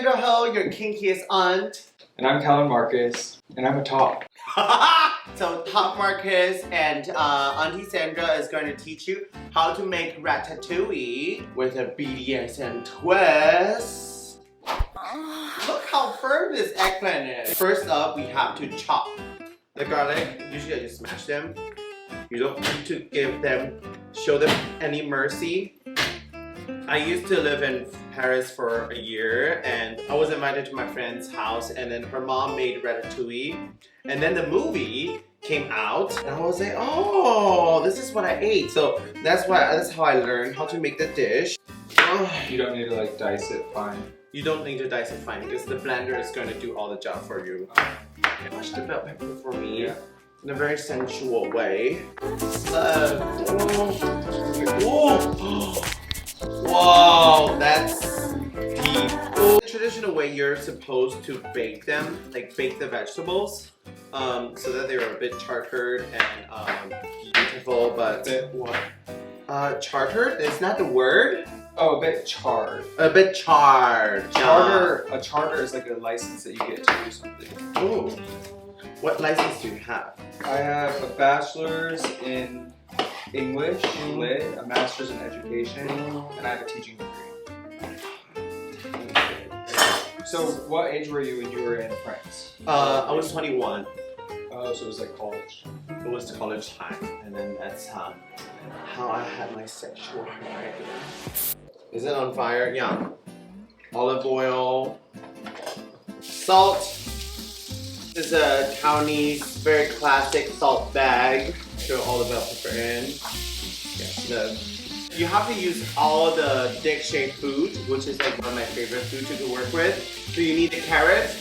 Sandra Hoe, your kinkiest aunt. And I'm Kahlan Marcus, and I'm a top. So Top Marcus and Auntie Sandra is going to teach you how to make ratatouille with a BDSM twist. Look how firm this eggplant is. First up, we have to chop the garlic. Usually I just smash them. You don't need to show them any mercy. I used to live in Paris for a year and I was invited to my friend's house and then her mom made ratatouille and then the movie came out and I was like, oh, this is what I ate. So that's how I learned how to make the dish. You don't need to like dice it fine. You don't need to dice it fine because the blender is going to do all the job for you. Mash the bell pepper for me in a very sensual way. Whoa, that's deep. The traditional way you're supposed to bake them, like bake the vegetables, so that they're a bit charred and beautiful, but what? Charred? Is that the word? Oh, a bit charred. A bit charred. A charter is like a license that you get to do something. Ooh. What license do you have? I have a bachelor's in English, lit, a master's in education, and I have a teaching degree. So what age were you when you were in France? I was 21. Oh, so it was like college. It was the college time, and then that's how I had my sexual awakening. Is it on fire? Yeah. Olive oil, salt. This is a Taiwanese, very classic salt bag. Throw all the bell pepper in. You have to use all the dish-shaped food, which is like one of my favorite food to work with. So you need a carrot,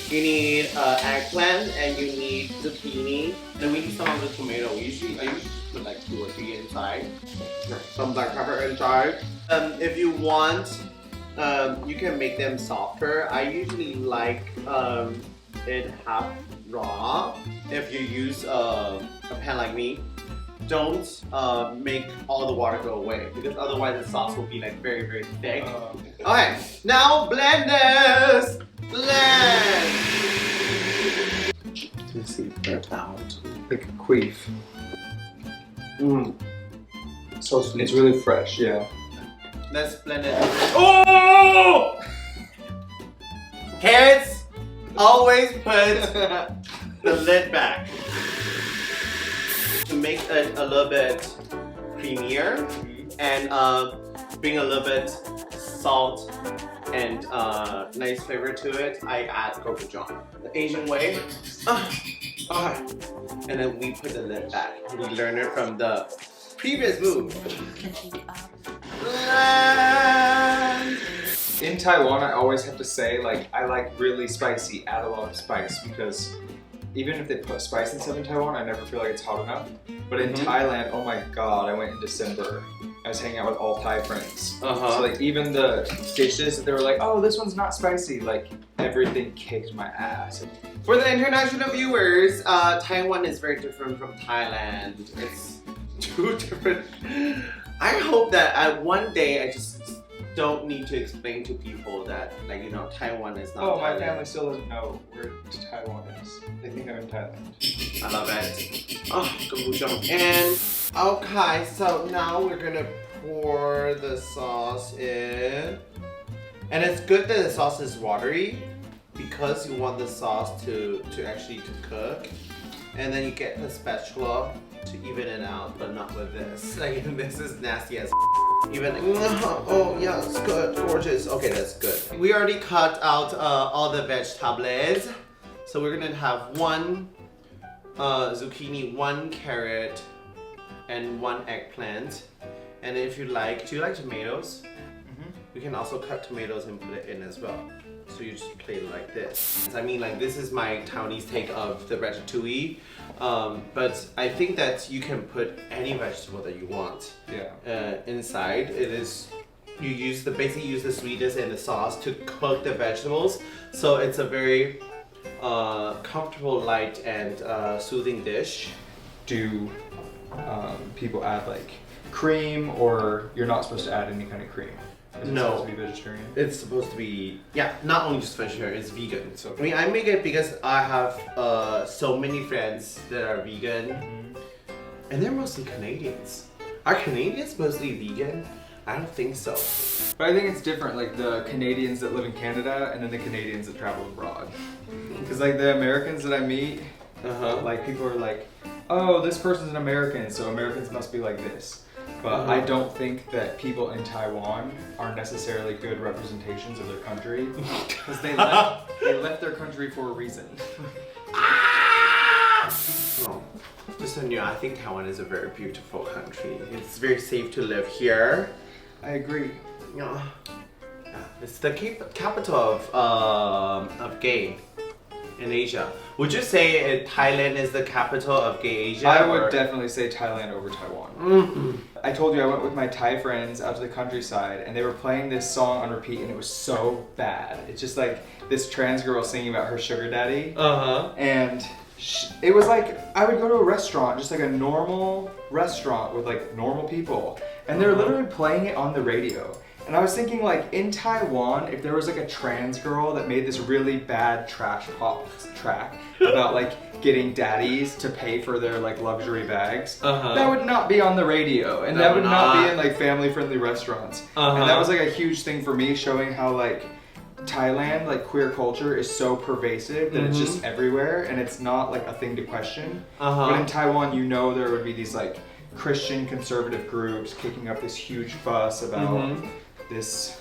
you need eggplant, and you need zucchini. And we use some of the tomato. I usually put like 2 or 3 inside. Some black pepper inside. If you want, you can make them softer. I usually like it half raw. If you use a pan like me, don't make all the water go away because otherwise the sauce will be like very, very thick. Okay, now blend this! Blend! Let's see, burnt out. Like a queef. So sweet. It's really fresh, yeah. Let's blend it. Oh! Kids, always put the lid back. To make it a little bit creamier and bring a little bit salt and nice flavor to it, I add gochujang. The Asian way. And then we put the lid back. We learned it from the previous move. In Taiwan, I always have to say, like, I like really spicy, add a lot of spice because even if they put spice in stuff in Taiwan, I never feel like it's hot enough. But in Thailand, oh my god, I went in December. I was hanging out with all Thai friends. So like even the dishes that they were like, oh, this one's not spicy, like everything kicked my ass. For the international viewers, Taiwan is very different from Thailand. It's 2 different. I hope that one day I just don't need to explain to people that, like, you know, Taiwan is not. Oh, Thailand. my family still doesn't know where Taiwan is. They think I'm in Thailand. I love it. Oh, gochujang in. Okay, so now we're gonna pour the sauce in. And it's good that the sauce is watery because you want the sauce to actually cook. And then you get the spatula to even it out, but not with this. Like, this is nasty as even. Oh yeah, it's good, gorgeous. Okay, that's good. We already cut out all the vegetables, so we're gonna have 1 zucchini, 1 carrot, and 1 eggplant. And if you like, do you like tomatoes? You can also cut tomatoes and put it in as well. So you just play it like this. I mean, like, this is my Taiwanese take of the ratatouille. But I think that you can put any vegetable that you want inside. It is, you basically use the sweetness and the sauce to cook the vegetables. So it's a very comfortable, light, and soothing dish. Do people add like cream, or you're not supposed to add any kind of cream? Is it No. supposed to be vegetarian? It's supposed to be, yeah, not only just vegetarian, it's vegan. So I mean, I make it because I have so many friends that are vegan, and they're mostly Canadians. Are Canadians mostly vegan? I don't think so. But I think it's different, like the Canadians that live in Canada and then the Canadians that travel abroad. Because like the Americans that I meet, like people are like, oh, this person's an American, so Americans must be like this. But I don't think that people in Taiwan are necessarily good representations of their country because they left their country for a reason. Oh, just so you know, I think Taiwan is a very beautiful country. It's very safe to live here. I agree. Yeah, it's the capital of gay in Asia. Would you say Thailand is the capital of gay Asia? I would definitely say Thailand over Taiwan. I told you I went with my Thai friends out to the countryside and they were playing this song on repeat and it was so bad. It's just like this trans girl singing about her sugar daddy. And it was like, I would go to a restaurant, just like a normal restaurant with like normal people. And they were literally playing it on the radio. And I was thinking like in Taiwan, if there was like a trans girl that made this really bad trash pop track about like getting daddies to pay for their like luxury bags, that would not be on the radio and that would not be in like family friendly restaurants. And that was like a huge thing for me, showing how like Thailand, like queer culture is so pervasive that it's just everywhere and it's not like a thing to question. But in Taiwan, you know, there would be these like Christian conservative groups kicking up this huge fuss about this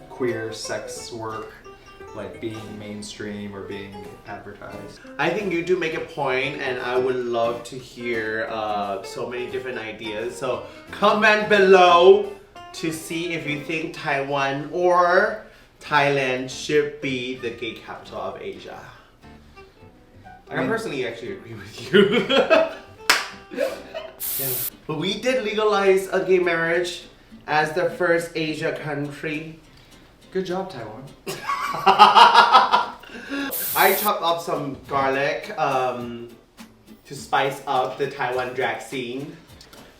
queer sex work like being mainstream or being advertised. I think you do make a point and I would love to hear so many different ideas. So comment below to see if you think Taiwan or Thailand should be the gay capital of Asia. I personally actually agree with you. But we did legalize a gay marriage as the first Asia country. Good job, Taiwan. I chopped up some garlic to spice up the Taiwan drag scene.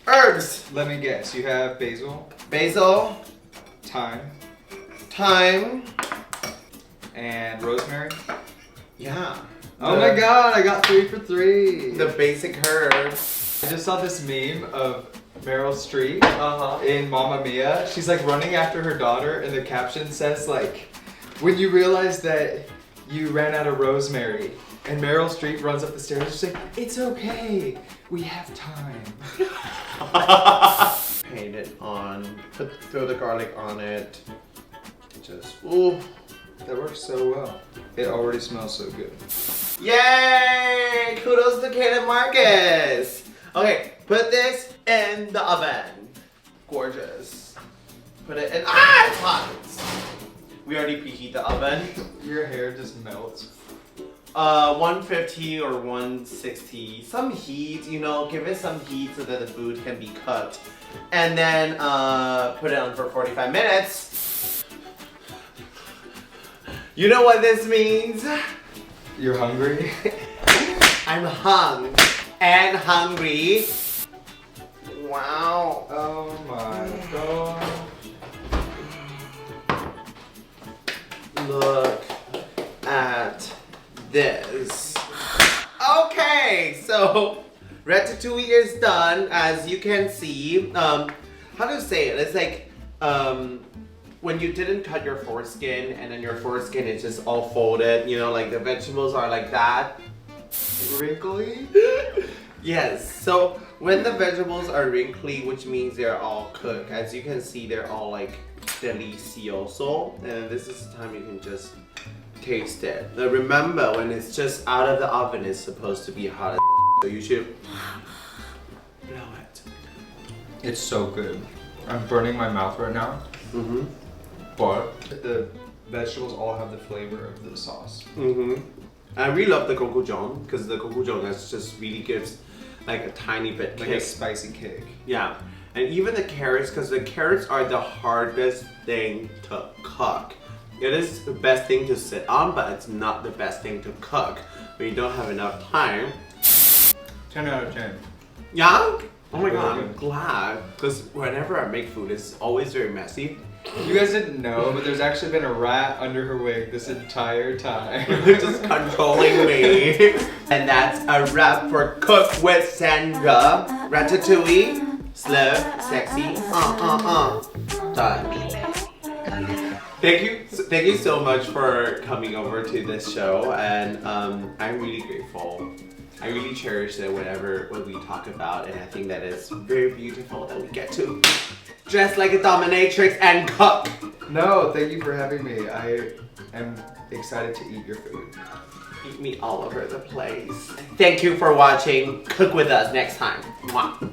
Herbs. Let me guess, you have basil, Basil, thyme, and rosemary? Yeah. Oh my god, I got 3 for 3. The basic herbs. I just saw this meme of Meryl Streep in Mamma Mia. She's like running after her daughter and the caption says like, when you realize that you ran out of rosemary, and Meryl Streep runs up the stairs and she's like, it's okay, we have time. Paint it on, throw the garlic on it. Just, ooh. That works so well. It already smells so good. Yay! Kudos to Kahlan Marcus. Okay, put this in the oven. Gorgeous. Put it in. It's hot. We already preheat the oven. Your hair just melts. 150 or 160. Some heat, you know, give it some heat so that the food can be cooked. And then put it on for 45 minutes. You know what this means? You're hungry? I'm hung and hungry. Wow. Oh my god. Look at this. Okay, so Ratatouille is done, as you can see. How to say it? It's like when you didn't cut your foreskin and then your foreskin is just all folded, you know, like the vegetables are like that. Wrinkly? Yes, so when the vegetables are wrinkly, which means they're all cooked, as you can see, they're all like delicioso. And this is the time you can just taste it. Now remember, when it's just out of the oven, it's supposed to be hot as so you should blow it. It's so good. I'm burning my mouth right now. But the vegetables all have the flavor of the sauce. I really love the gochujang because the gochujang just really gives like a tiny bit like kick. A spicy kick. Yeah, and even the carrots, because the carrots are the hardest thing to cook. It is the best thing to sit on, but it's not the best thing to cook when you don't have enough time. 10 out of 10. Yeah? Oh my god, Really I'm glad. Because whenever I make food, it's always very messy. You guys didn't know, but there's actually been a rat under her wig this entire time. Just controlling me. And that's a wrap for Cook with Sandra. Ratatouille. Slow, sexy. Done. Thank you so much for coming over to this show, and I'm really grateful. I really cherish it what we talk about, and I think that it's very beautiful that we get to dress like a dominatrix and cook. No, thank you for having me. I am excited to eat your food. Eat me all over the place. Thank you for watching. Cook with us next time. Mwah.